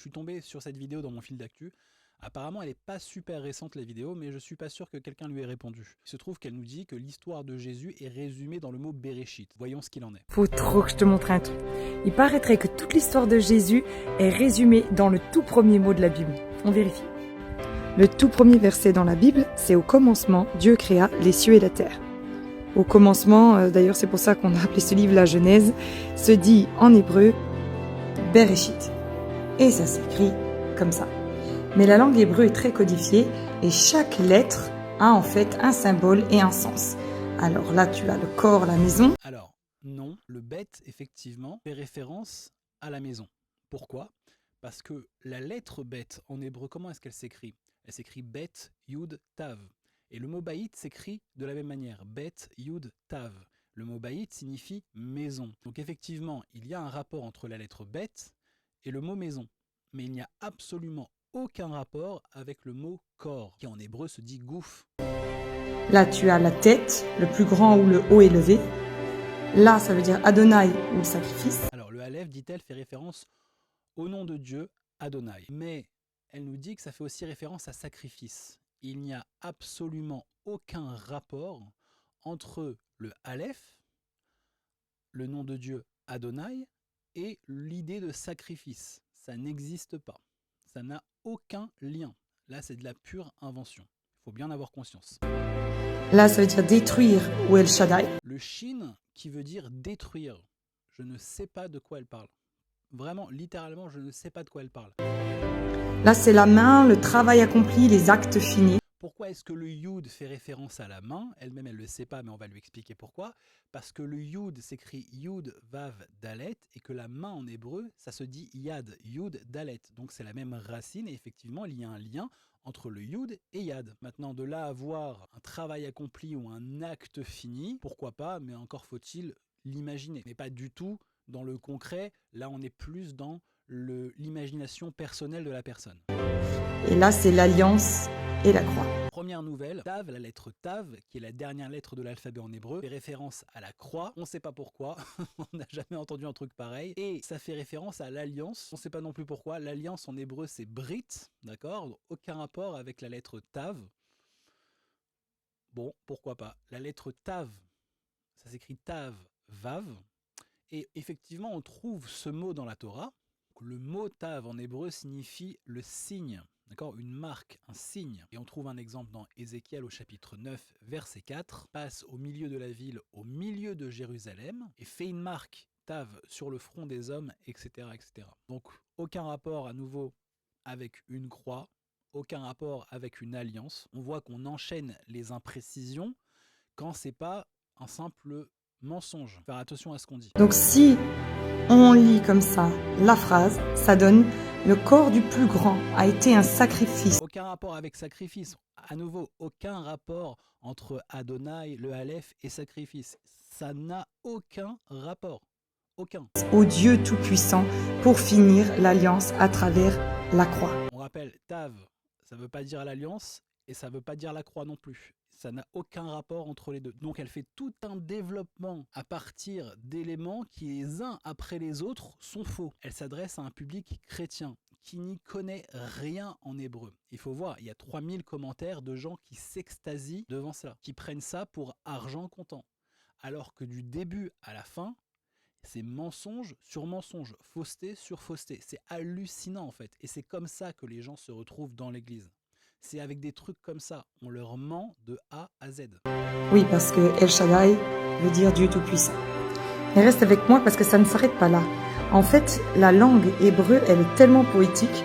Je suis tombé sur cette vidéo dans mon fil d'actu. Apparemment, elle n'est pas super récente la vidéo, mais je suis pas sûr que quelqu'un lui ait répondu. Il se trouve qu'elle nous dit que l'histoire de Jésus est résumée dans le mot Bereshit. Voyons ce qu'il en est. Faut trop que je te montre un truc. Il paraîtrait que toute l'histoire de Jésus est résumée dans le tout premier mot de la Bible. On vérifie. Le tout premier verset dans la Bible, c'est au commencement, Dieu créa les cieux et la terre. Au commencement, d'ailleurs c'est pour ça qu'on a appelé ce livre la Genèse, se dit en hébreu Bereshit. Et ça s'écrit comme ça. Mais la langue hébreu est très codifiée et chaque lettre a en fait un symbole et un sens. Alors là, tu as le corps, la maison. Alors, non, le bête, effectivement, fait référence à la maison. Pourquoi ? Parce que la lettre bête en hébreu, comment est-ce qu'elle s'écrit ? Elle s'écrit bet, yud, tav. Et le mot baït s'écrit de la même manière, bet, yud, tav. Le mot baït signifie maison. Donc effectivement, il y a un rapport entre la lettre bête et le mot maison. Mais il n'y a absolument aucun rapport avec le mot corps, qui en hébreu se dit gouf. Là, tu as la tête, le plus grand ou le haut élevé. Là, ça veut dire Adonai ou le sacrifice. Alors le Aleph, dit-elle, fait référence au nom de Dieu, Adonai. Mais elle nous dit que ça fait aussi référence à sacrifice. Il n'y a absolument aucun rapport entre le Aleph, le nom de Dieu, Adonai, et l'idée de sacrifice. Ça n'existe pas. Ça n'a aucun lien. Là, c'est de la pure invention. Il faut bien en avoir conscience. Là, ça veut dire détruire ou El Shaddai. Le shin qui veut dire détruire. Je ne sais pas de quoi elle parle. Vraiment, littéralement, je ne sais pas de quoi elle parle. Là, c'est la main, le travail accompli, les actes finis. Pourquoi est-ce que le yud fait référence à la main ? Elle-même, elle ne le sait pas, mais on va lui expliquer pourquoi. Parce que le yud s'écrit yud, vav, dalet, et que la main en hébreu, ça se dit yad, yud, dalet. Donc c'est la même racine, et effectivement, il y a un lien entre le yud et yad. Maintenant, de là à avoir un travail accompli ou un acte fini, pourquoi pas, mais encore faut-il l'imaginer. Mais pas du tout dans le concret, là on est plus dans l'imagination personnelle de la personne. Et là, c'est l'alliance et la croix. Première nouvelle, Tav, la lettre Tav, qui est la dernière lettre de l'alphabet en hébreu, fait référence à la croix. On ne sait pas pourquoi, on n'a jamais entendu un truc pareil. Et ça fait référence à l'alliance, on ne sait pas non plus pourquoi. L'alliance en hébreu c'est Brit, d'accord ? Aucun rapport avec la lettre Tav. Bon, pourquoi pas. La lettre Tav, ça s'écrit Tav, Vav. Et effectivement, on trouve ce mot dans la Torah. Le mot Tav en hébreu signifie le signe. D'accord, une marque, un signe. Et on trouve un exemple dans Ézéchiel au chapitre 9, verset 4. Passe au milieu de la ville, au milieu de Jérusalem, et fait une marque, Tav, sur le front des hommes, etc., etc. Donc, aucun rapport à nouveau avec une croix, aucun rapport avec une alliance. On voit qu'on enchaîne les imprécisions quand c'est pas un simple mensonge. Faire attention à ce qu'on dit. Donc si on lit comme ça la phrase, ça donne le corps du plus grand a été un sacrifice. Aucun rapport avec sacrifice. À nouveau, aucun rapport entre Adonai, le Aleph et sacrifice. Ça n'a aucun rapport. Aucun. Au Dieu Tout-Puissant pour finir l'alliance à travers la croix. On rappelle, Tav, ça ne veut pas dire l'alliance et ça ne veut pas dire la croix non plus. Ça n'a aucun rapport entre les deux. Donc elle fait tout un développement à partir d'éléments qui les uns après les autres sont faux. Elle s'adresse à un public chrétien qui n'y connaît rien en hébreu. Il faut voir, il y a 3000 commentaires de gens qui s'extasient devant ça, qui prennent ça pour argent comptant. Alors que du début à la fin, c'est mensonge sur mensonge, fausseté sur fausseté. C'est hallucinant en fait. Et c'est comme ça que les gens se retrouvent dans l'église. C'est avec des trucs comme ça, on leur ment de A à Z. Oui, parce que El Shaddai veut dire Dieu Tout-Puissant. Mais reste avec moi parce que ça ne s'arrête pas là. En fait, la langue hébreu, elle est tellement poétique.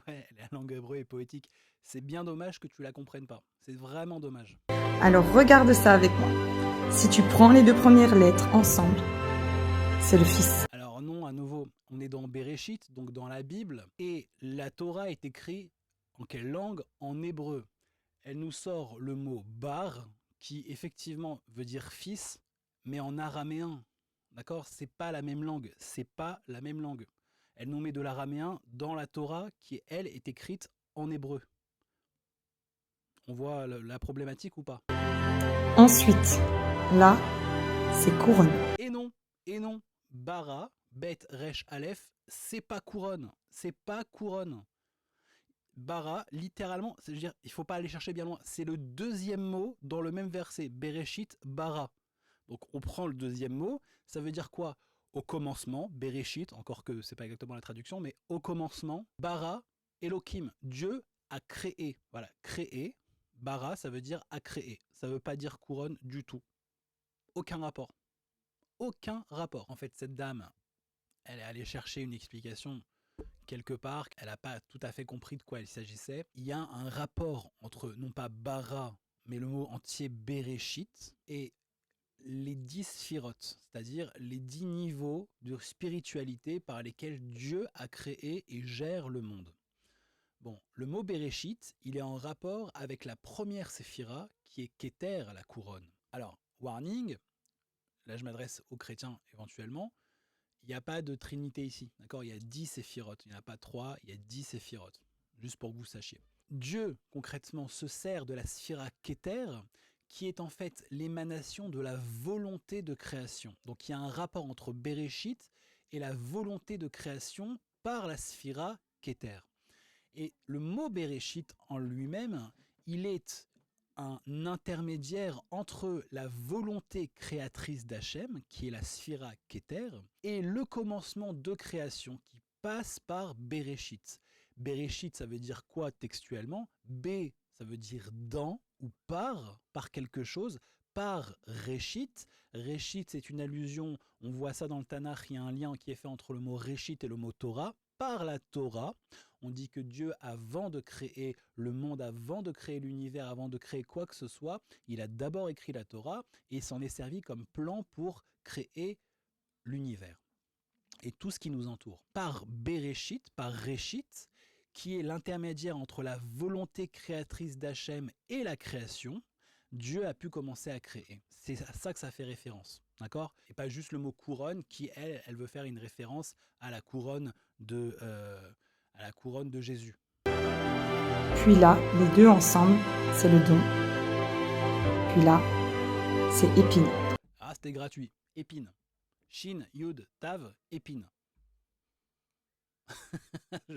Ouais, la langue hébreu est poétique. C'est bien dommage que tu la comprennes pas. C'est vraiment dommage. Alors regarde ça avec moi. Si tu prends les deux premières lettres ensemble, c'est le Fils. Alors non, à nouveau, on est dans Bereshit, donc dans la Bible, et la Torah est écrite en quelle langue ? En hébreu. Elle nous sort le mot bar, qui effectivement veut dire fils, mais en araméen. D'accord ? C'est pas la même langue. C'est pas la même langue. Elle nous met de l'araméen dans la Torah, qui elle est écrite en hébreu. On voit la problématique ou pas ? Ensuite, là, c'est couronne. Et non, bara, Bet Resh Aleph, c'est pas couronne. C'est pas couronne. Bara, littéralement, c'est-à-dire, il faut pas aller chercher bien loin. C'est le deuxième mot dans le même verset. Bereshit, bara. Donc on prend le deuxième mot. Ça veut dire quoi? Au commencement, Bereshit, encore que c'est pas exactement la traduction, mais au commencement, bara, Elohim, Dieu a créé. Voilà, créé. Bara, ça veut dire a créé. Ça veut pas dire couronne du tout. Aucun rapport. Aucun rapport. En fait, cette dame, elle est allée chercher une explication quelque part, elle n'a pas tout à fait compris de quoi il s'agissait. Il y a un rapport entre, non pas bara, mais le mot entier Bereshit, et les 10 sphirotes, c'est-à-dire les 10 niveaux de spiritualité par lesquels Dieu a créé et gère le monde. Bon, le mot Bereshit, il est en rapport avec la première séphira, qui est Keter, la couronne. Alors, warning, là je m'adresse aux chrétiens éventuellement, il n'y a pas de trinité ici, d'accord? Il y a 10 séphirotes, il n'y en a pas 3, il y a 10 séphirotes, juste pour que vous sachiez. Dieu, concrètement, se sert de la sphira Keter, qui est en fait l'émanation de la volonté de création. Donc il y a un rapport entre Bereshit et la volonté de création par la sphira Keter. Et le mot Bereshit en lui-même, il est un intermédiaire entre la volonté créatrice d'Hachem, qui est la sphira Keter, et le commencement de création qui passe par Bereshit. Bereshit, ça veut dire quoi textuellement? B, ça veut dire dans ou par quelque chose, par Réchit. Réchit, c'est une allusion, on voit ça dans le Tanakh, il y a un lien qui est fait entre le mot Réchit et le mot Torah. Par la Torah, on dit que Dieu, avant de créer le monde, avant de créer l'univers, avant de créer quoi que ce soit, il a d'abord écrit la Torah et s'en est servi comme plan pour créer l'univers et tout ce qui nous entoure. Par Bereshit, par Réchit, qui est l'intermédiaire entre la volonté créatrice d'Hachem et la création, Dieu a pu commencer à créer. C'est à ça que ça fait référence, d'accord? Et pas juste le mot couronne qui, elle veut faire une référence à la couronne de Jésus. Puis là, les deux ensemble, c'est le don. Puis là, c'est épine. Ah, c'était gratuit. Épine. Shin, Yud, Tav, épine.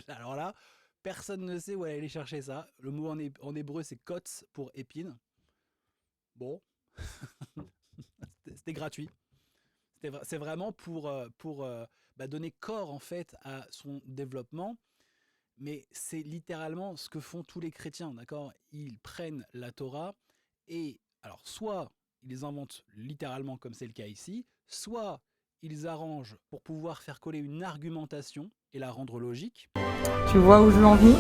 Alors là, personne ne sait où aller chercher ça. Le mot en hébreu, c'est kotz pour épine. Bon, c'était gratuit. C'est vraiment pour donner corps en fait à son développement. Mais c'est littéralement ce que font tous les chrétiens, d'accord? Ils prennent la Torah et alors soit ils inventent littéralement comme c'est le cas ici, soit ils arrangent pour pouvoir faire coller une argumentation et la rendre logique. Tu vois où je veux en venir?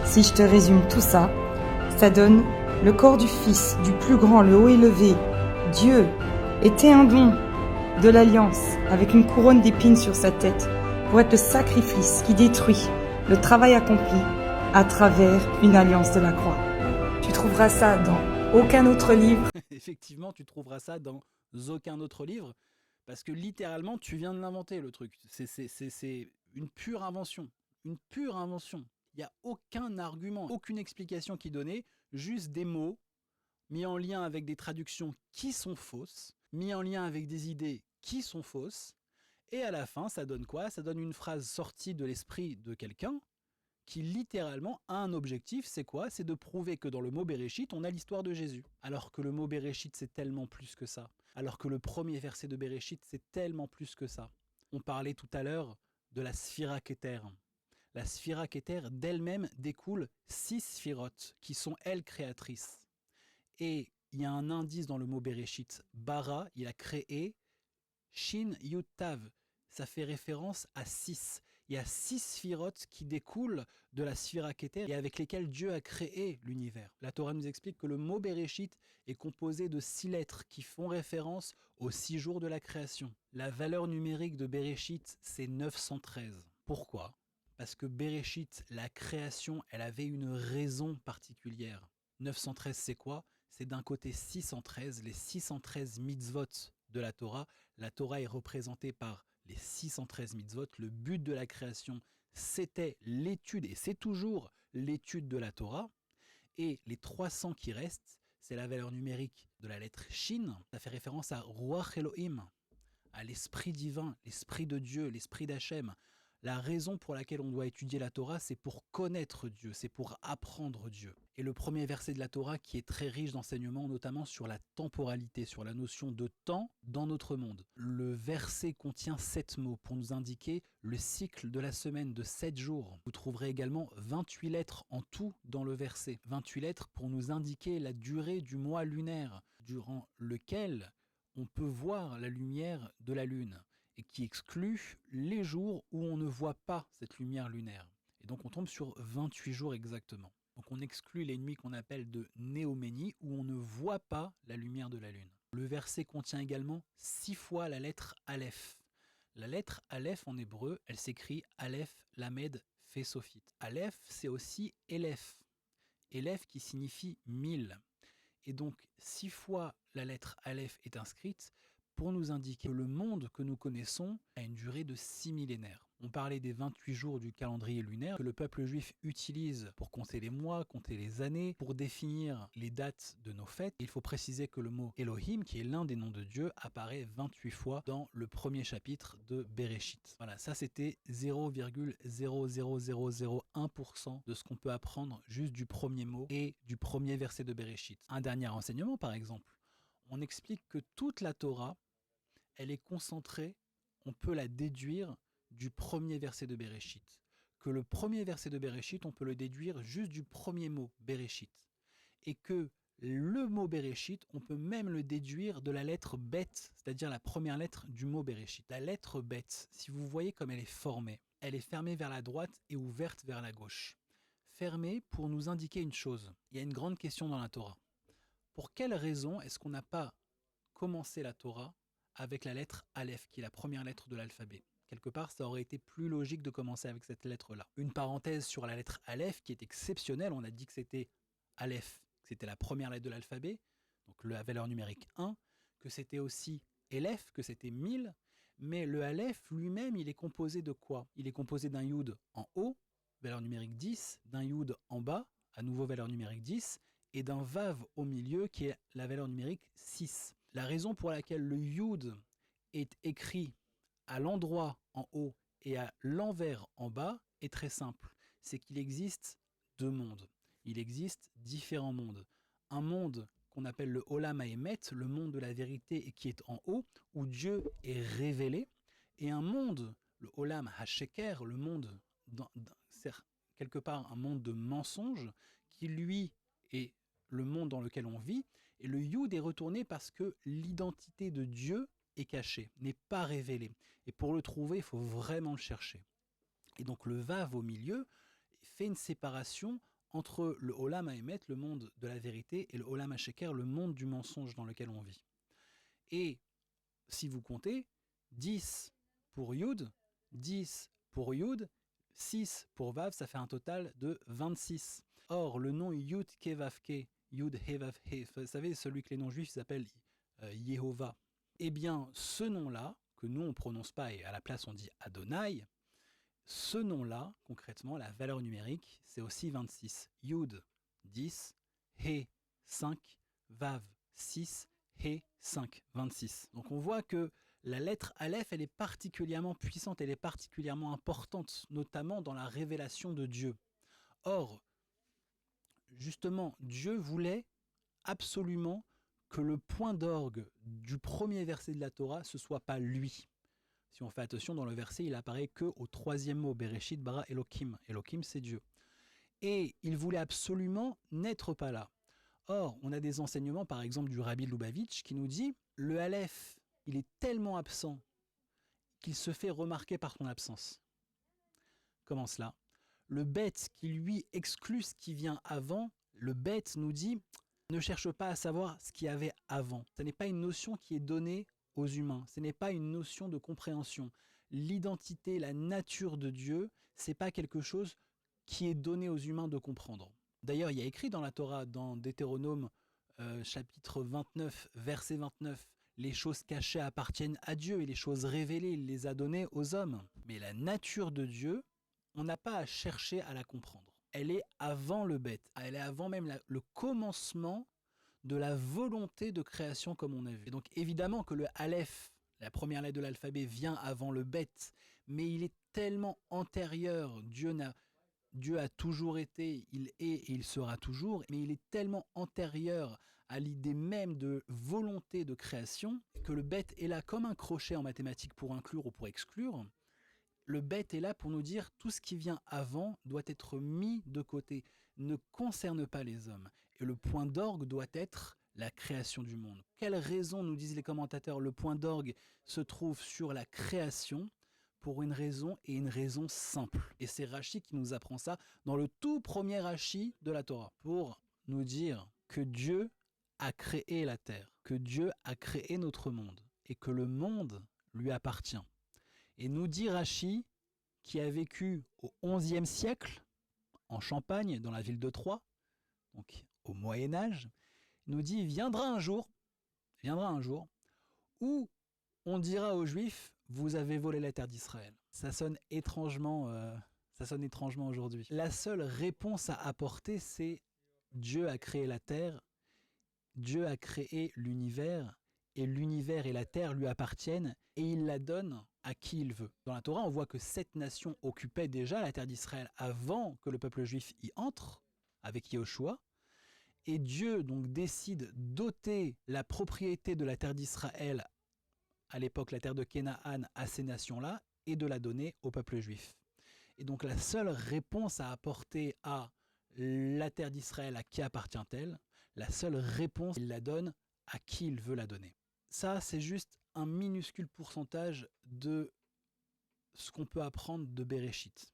Si je te résume tout ça, ça donne le corps du Fils, du plus grand, le haut élevé. Dieu était un don de l'alliance avec une couronne d'épines sur sa tête pour être le sacrifice qui détruit le travail accompli à travers une alliance de la croix. Tu trouveras ça dans aucun autre livre. Effectivement, tu trouveras ça dans aucun autre livre parce que littéralement, tu viens de l'inventer le truc. C'est une pure invention. Une pure invention. Il n'y a aucun argument, aucune explication qui est donnée, juste des mots mis en lien avec des traductions qui sont fausses, mis en lien avec des idées qui sont fausses, et à la fin, ça donne quoi? Ça donne une phrase sortie de l'esprit de quelqu'un qui littéralement a un objectif, c'est quoi? C'est de prouver que dans le mot Bereshit, on a l'histoire de Jésus. Alors que le mot Bereshit, c'est tellement plus que ça. Alors que le premier verset de Bereshit, c'est tellement plus que ça. On parlait tout à l'heure de la sphira Keter. La sphira Keter, d'elle-même, découle 6 sphirotes, qui sont elles créatrices. Et il y a un indice dans le mot Bereshit. Bara, il a créé Shin Yud Tav. Ça fait référence à 6. Il y a 6 sphirotes qui découlent de la sphira Keter et avec lesquelles Dieu a créé l'univers. La Torah nous explique que le mot Bereshit est composé de 6 lettres qui font référence aux 6 jours de la création. La valeur numérique de Bereshit, c'est 913. Pourquoi? Parce que Bereshit, la création, elle avait une raison particulière. 913, c'est quoi? C'est d'un côté 613, les 613 mitzvot de la Torah. La Torah est représentée par les 613 mitzvot. Le but de la création, c'était l'étude, et c'est toujours l'étude de la Torah. Et les 300 qui restent, c'est la valeur numérique de la lettre Shin. Ça fait référence à Ruach Elohim, à l'esprit divin, l'esprit de Dieu, l'esprit d'Hachem. La raison pour laquelle on doit étudier la Torah, c'est pour connaître Dieu, c'est pour apprendre Dieu. Et le premier verset de la Torah qui est très riche d'enseignements, notamment sur la temporalité, sur la notion de temps dans notre monde. Le verset contient 7 mots pour nous indiquer le cycle de la semaine de 7 jours. Vous trouverez également 28 lettres en tout dans le verset. 28 lettres pour nous indiquer la durée du mois lunaire, durant lequel on peut voir la lumière de la lune, et qui exclut les jours où on ne voit pas cette lumière lunaire. Et donc on tombe sur 28 jours exactement. Donc on exclut les nuits qu'on appelle de néoménie, où on ne voit pas la lumière de la lune. Le verset contient également 6 fois la lettre Aleph. La lettre Aleph en hébreu, elle s'écrit Aleph, Lamed, Fe, Sophit. Aleph, c'est aussi Elef. Elef qui signifie 1000. Et donc 6 fois la lettre Aleph est inscrite pour nous indiquer que le monde que nous connaissons a une durée de 6 millénaires. On parlait des 28 jours du calendrier lunaire que le peuple juif utilise pour compter les mois, compter les années, pour définir les dates de nos fêtes. Il faut préciser que le mot Elohim, qui est l'un des noms de Dieu, apparaît 28 fois dans le premier chapitre de Bereshit. Voilà, ça c'était 0,00001% de ce qu'on peut apprendre juste du premier mot et du premier verset de Bereshit. Un dernier enseignement par exemple, on explique que toute la Torah, elle est concentrée, on peut la déduire du premier verset de Bereshit. Que le premier verset de Bereshit, on peut le déduire juste du premier mot, Bereshit. Et que le mot Bereshit, on peut même le déduire de la lettre Bet, c'est-à-dire la première lettre du mot Bereshit. La lettre Bet, si vous voyez comme elle est formée, elle est fermée vers la droite et ouverte vers la gauche. Fermée pour nous indiquer une chose. Il y a une grande question dans la Torah. Pour quelle raison est-ce qu'on n'a pas commencé la Torah avec la lettre Aleph, qui est la première lettre de l'alphabet? Quelque part, ça aurait été plus logique de commencer avec cette lettre-là. Une parenthèse sur la lettre Aleph, qui est exceptionnelle. On a dit que c'était Aleph, que c'était la première lettre de l'alphabet, donc la valeur numérique 1, que c'était aussi Elef, que c'était 1000, mais le Aleph lui-même, il est composé de quoi? Il est composé d'un Yud en haut, valeur numérique 10, d'un Yud en bas, à nouveau valeur numérique 10, et d'un Vav au milieu qui est la valeur numérique 6. La raison pour laquelle le Yud est écrit à l'endroit en haut et à l'envers en bas est très simple. C'est qu'il existe 2 mondes. Il existe différents mondes. Un monde qu'on appelle le Olam HaEmet, le monde de la vérité et qui est en haut, où Dieu est révélé, et un monde, le Olam HaSheker, le monde, quelque part un monde de mensonges, qui lui est le monde dans lequel on vit, et le Yud est retourné parce que l'identité de Dieu est cachée, n'est pas révélée. Et pour le trouver, il faut vraiment le chercher. Et donc le Vav au milieu fait une séparation entre le Olam HaEmet, le monde de la vérité, et le Olam HaSheker, le monde du mensonge dans lequel on vit. Et si vous comptez, 10 pour Yud, 10 pour Yud, 6 pour Vav, ça fait un total de 26. Or, le nom Yud Kevavke, Yud Hevav He, vous savez, celui que les non-juifs s'appellent Yehovah, eh bien, ce nom-là, que nous on ne prononce pas et à la place on dit Adonai, ce nom-là, concrètement, la valeur numérique, c'est aussi 26. Yud, 10, He, 5, Vav, 6, He, 5, 26. Donc on voit que la lettre Aleph, elle est particulièrement puissante, elle est particulièrement importante, notamment dans la révélation de Dieu. Or, justement, Dieu voulait absolument que le point d'orgue du premier verset de la Torah, ce ne soit pas lui. Si on fait attention, dans le verset, il apparaît qu'au 3e mot, Bereshit bara Elohim. Elohim, c'est Dieu. Et il voulait absolument n'être pas là. Or, on a des enseignements, par exemple, du Rabbi Lubavitch, qui nous dit « Le Aleph, il est tellement absent qu'il se fait remarquer par ton absence. » Comment cela? Le bête qui lui exclut ce qui vient avant, le bête nous dit « Ne cherche pas à savoir ce qu'il y avait avant. » Ce n'est pas une notion qui est donnée aux humains. Ce n'est pas une notion de compréhension. L'identité, la nature de Dieu, ce n'est pas quelque chose qui est donné aux humains de comprendre. D'ailleurs, il y a écrit dans la Torah, dans Deutéronome, chapitre 29, verset 29, « Les choses cachées appartiennent à Dieu et les choses révélées, il les a données aux hommes. » Mais la nature de Dieu, on n'a pas à chercher à la comprendre. Elle est avant le bête, elle est avant même le commencement de la volonté de création comme on a vu. Et donc évidemment que le Aleph, La première lettre de l'alphabet vient avant le bet, mais il est tellement antérieur. Dieu a toujours été, il est et il sera toujours, mais il est tellement antérieur à l'idée même de volonté de création que le bet est là comme un crochet en mathématiques pour inclure ou pour exclure. Le bet est là pour nous dire tout ce qui vient avant doit être mis de côté, ne concerne pas les hommes. Et le point d'orgue doit être la création du monde. Quelle raison, nous disent les commentateurs, le point d'orgue se trouve sur la création? Pour une raison et une raison simple. Et c'est Rashi qui nous apprend ça dans le tout premier Rashi de la Torah, pour nous dire que Dieu a créé la terre, que Dieu a créé notre monde, et que le monde lui appartient. Et nous dit Rashi, qui a vécu au XIe siècle, en Champagne, dans la ville de Troyes, donc au Moyen-Âge, nous dit viendra un jour où on dira aux Juifs, vous avez volé la terre d'Israël. Ça sonne étrangement aujourd'hui. La seule réponse à apporter, c'est Dieu a créé la terre, Dieu a créé l'univers, et l'univers et la terre lui appartiennent, et il la donne à qui il veut. Dans la Torah, on voit que 7 nations occupaient déjà la terre d'Israël avant que le peuple juif y entre, avec Yehoshua, et Dieu donc décide d'ôter la propriété de la terre d'Israël, à l'époque la terre de Canaan, à ces nations-là, et de la donner au peuple juif. Et donc la seule réponse à apporter à la terre d'Israël, à qui appartient-elle? La seule réponse, il la donne à qui il veut la donner. Ça, c'est juste un minuscule pourcentage de ce qu'on peut apprendre de Bereshit.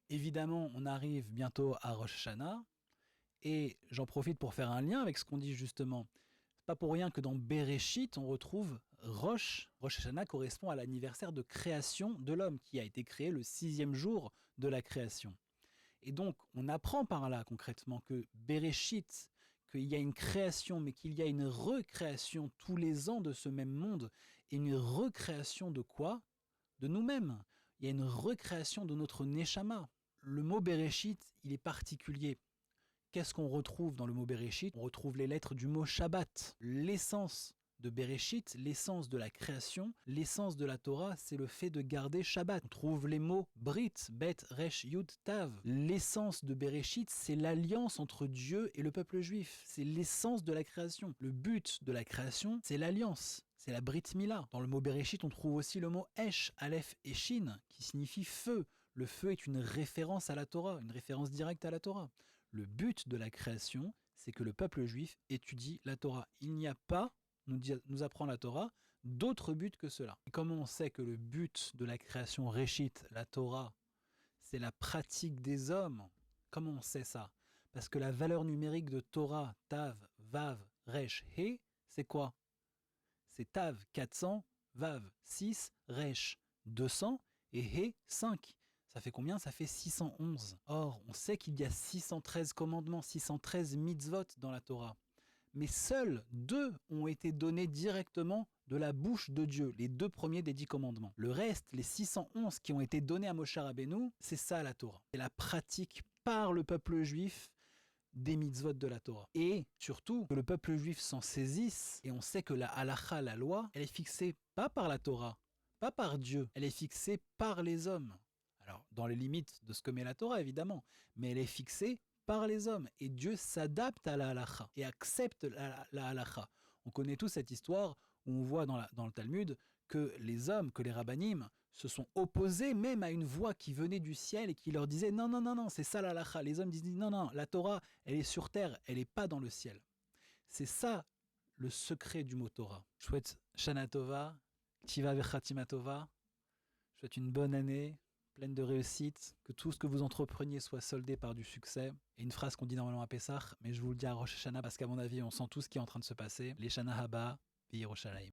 Évidemment, on arrive bientôt à Rosh Hashanah, et j'en profite pour faire un lien avec ce qu'on dit justement. C'est pas pour rien que dans Bereshit, on retrouve Rosh Hashanah correspond à l'anniversaire de création de l'homme, qui a été créé le 6e jour de la création. Et donc, on apprend par là concrètement que Bereshit, qu'il y a une création, mais qu'il y a une recréation tous les ans de ce même monde. Et une recréation de quoi? De nous-mêmes. Il y a une recréation de notre Neshama. Le mot Bereshit, il est particulier. Qu'est-ce qu'on retrouve dans le mot Bereshit? On retrouve les lettres du mot Shabbat. L'essence de Bereshit, l'essence de la création, l'essence de la Torah, c'est le fait de garder Shabbat. On trouve les mots Brit, Bet, Resh, Yud, Tav. L'essence de Bereshit, c'est l'alliance entre Dieu et le peuple juif. C'est l'essence de la création. Le but de la création, c'est l'alliance. C'est la Brit Mila. Dans le mot Bereshit, on trouve aussi le mot Esh, Aleph et Shin, qui signifie feu. Le feu est une référence à la Torah, une référence directe à la Torah. Le but de la création, c'est que le peuple juif étudie la Torah. Il n'y a pas, nous apprend la Torah, d'autre but que cela. Et comment on sait que le but de la création Réchit, la Torah, c'est la pratique des hommes? Comment on sait ça? Parce que la valeur numérique de Torah, Tav, Vav, Resh, He, c'est quoi? C'est Tav 400, Vav 6, Resh 200 et He 5. Ça fait combien? Ça fait 611. Or, on sait qu'il y a 613 commandements, 613 mitzvot dans la Torah. Mais seuls 2 ont été donnés directement de la bouche de Dieu, les 2 premiers des 10 commandements. Le reste, les 611 qui ont été donnés à Moshe Rabbeinu, c'est ça la Torah. C'est la pratique par le peuple juif des mitzvot de la Torah. Et surtout, que le peuple juif s'en saisisse, et on sait que la halacha, la loi, elle est fixée pas par la Torah, pas par Dieu, elle est fixée par les hommes. Alors, dans les limites de ce que met la Torah, évidemment, mais elle est fixée par les hommes. Et Dieu s'adapte à la halacha et accepte la halacha. On connaît tous cette histoire où on voit dans le Talmud que les hommes, que les rabbanim, se sont opposés même à une voix qui venait du ciel et qui leur disait non, non, non, non, c'est ça la halacha. Les hommes disent non, non, la Torah, elle est sur terre, elle n'est pas dans le ciel. C'est ça le secret du mot Torah. Je souhaite Shana Tova, Ktiva Vechatima Tova. Je souhaite une bonne année, pleine de réussite, que tout ce que vous entrepreniez soit soldé par du succès. Et une phrase qu'on dit normalement à Pessah, mais je vous le dis à Rosh Hashanah parce qu'à mon avis, on sent tout ce qui est en train de se passer. Les Shana Haba, V'Yerushalayim.